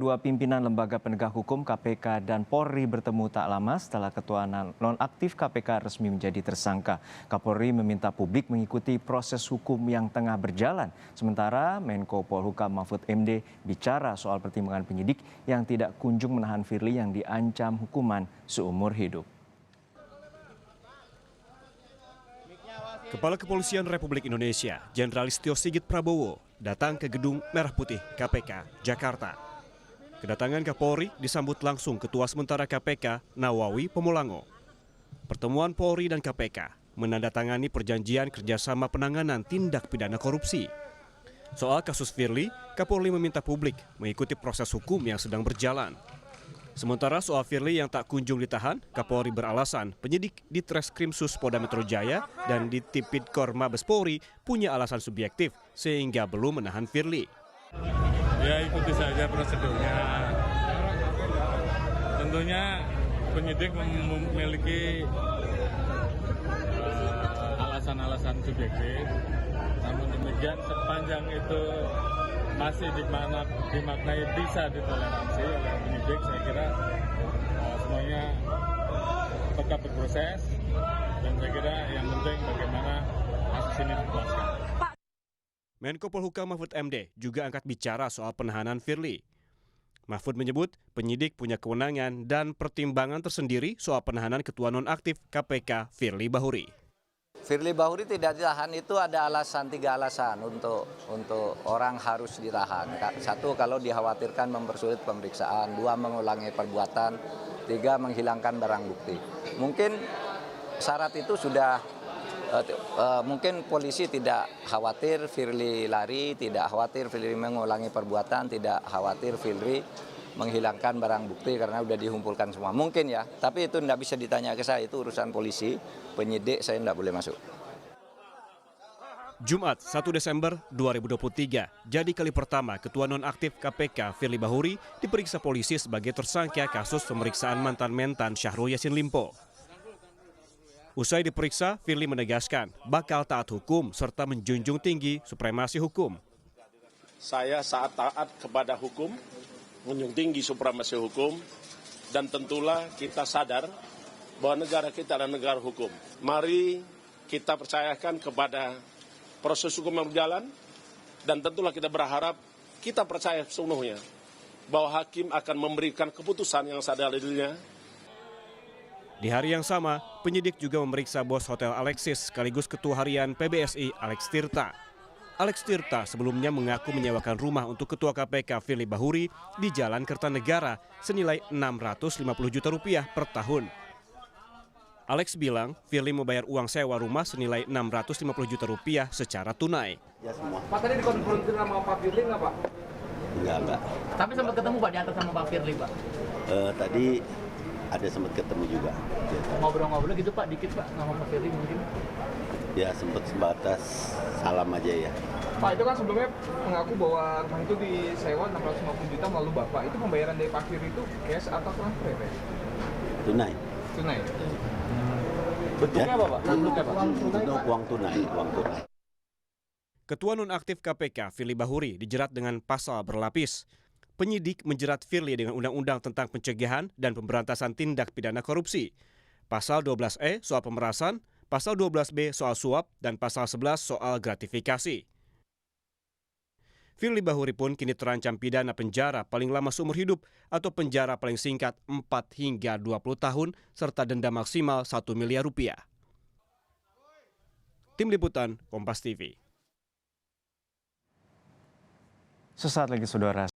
Dua pimpinan lembaga penegak hukum KPK dan Polri bertemu tak lama setelah ketua nonaktif KPK resmi menjadi tersangka. Kapolri meminta publik mengikuti proses hukum yang tengah berjalan. Sementara Menko Polhukam Mahfud MD bicara soal pertimbangan penyidik yang tidak kunjung menahan Firly yang diancam hukuman seumur hidup. Kepala Kepolisian Republik Indonesia, Jenderal Listio Sigit Prabowo, datang ke Gedung Merah Putih KPK, Jakarta. Kedatangan Kapolri disambut langsung Ketua Sementara KPK, Nawawi Pomolango. Pertemuan Polri dan KPK menandatangani perjanjian kerjasama penanganan tindak pidana korupsi. Soal kasus Firly, Kapolri meminta publik mengikuti proses hukum yang sedang berjalan. Sementara soal Firly yang tak kunjung ditahan, Kapolri beralasan penyidik di Treskrimsus Polda Metro Jaya dan di Tipidkor Mabes Polri punya alasan subjektif sehingga belum menahan Firly. Ya ikuti saja prosedurnya. Tentunya penyidik memiliki alasan-alasan subjektif. Namun demikian sepanjang itu masih dimaknai bisa ditoleransi oleh penyidik, saya kira semuanya tetap berproses dan saya kira yang penting bagaimana kasus ini dijelaskan. Menko Polhukam Mahfud MD juga angkat bicara soal penahanan Firly. Mahfud menyebut penyidik punya kewenangan dan pertimbangan tersendiri soal penahanan Ketua Nonaktif KPK Firly Bahuri. Firly Bahuri tidak ditahan itu ada tiga alasan untuk orang harus ditahan. Satu, kalau dikhawatirkan mempersulit pemeriksaan. Dua, mengulangi perbuatan. Tiga, menghilangkan barang bukti. Mungkin syarat itu sudah mungkin polisi tidak khawatir Firly lari, tidak khawatir Firly mengulangi perbuatan, tidak khawatir Firly menghilangkan barang bukti karena sudah dihumpulkan semua. Mungkin ya, tapi itu tidak bisa ditanya ke saya, itu urusan polisi, penyidik saya tidak boleh masuk. Jumat 1 Desember 2023, jadi kali pertama Ketua Nonaktif KPK Firly Bahuri diperiksa polisi sebagai tersangka kasus pemeriksaan mantan mentan Syahrul Yassin Limpo. Usai diperiksa, Firly menegaskan bakal taat hukum serta menjunjung tinggi supremasi hukum. Saya saat taat kepada hukum, menjunjung tinggi supremasi hukum, dan tentulah kita sadar bahwa negara kita adalah negara hukum. Mari kita percayakan kepada proses hukum yang berjalan, dan tentulah kita berharap, kita percaya sepenuhnya bahwa hakim akan memberikan keputusan yang seadil-adilnya. Di hari yang sama, penyidik juga memeriksa bos Hotel Alexis sekaligus Ketua Harian PBSI Alex Tirta. Alex Tirta sebelumnya mengaku menyewakan rumah untuk Ketua KPK Firly Bahuri di Jalan Kertanegara senilai Rp650 juta per tahun. Alex bilang Firly membayar uang sewa rumah senilai Rp650 juta secara tunai. Ya, semua. Pak, tadi dikonfrontir sama Pak Firly nggak, Pak? Enggak. Tapi sempat ketemu Pak diantar sama Pak Firly, Pak? Tadi ada sempat ketemu juga. Ngobrol-ngobrol gitu Pak, dikit Pak, sama Pak Firly mungkin? Ya sempat sebatas salam aja ya. Pak, itu kan sebelumnya mengaku bahwa rumah itu disewa 650 juta melalui Bapak. Itu pembayaran dari Pak Firly itu cash atau transfer ya? Tunai. Tunai. Bentuknya apa Pak? Bentuknya Pak? Uang tunai. Ketua Nonaktif KPK Firly Bahuri dijerat dengan pasal berlapis. Penyidik menjerat Firly dengan Undang-Undang tentang Pencegahan dan Pemberantasan Tindak Pidana Korupsi. Pasal 12E soal pemerasan, Pasal 12B soal suap, dan Pasal 11 soal gratifikasi. Firly Bahuri pun kini terancam pidana penjara paling lama seumur hidup atau penjara paling singkat 4 hingga 20 tahun serta denda maksimal Rp1 miliar. Tim Liputan, Kompas TV. Sesaat lagi saudara.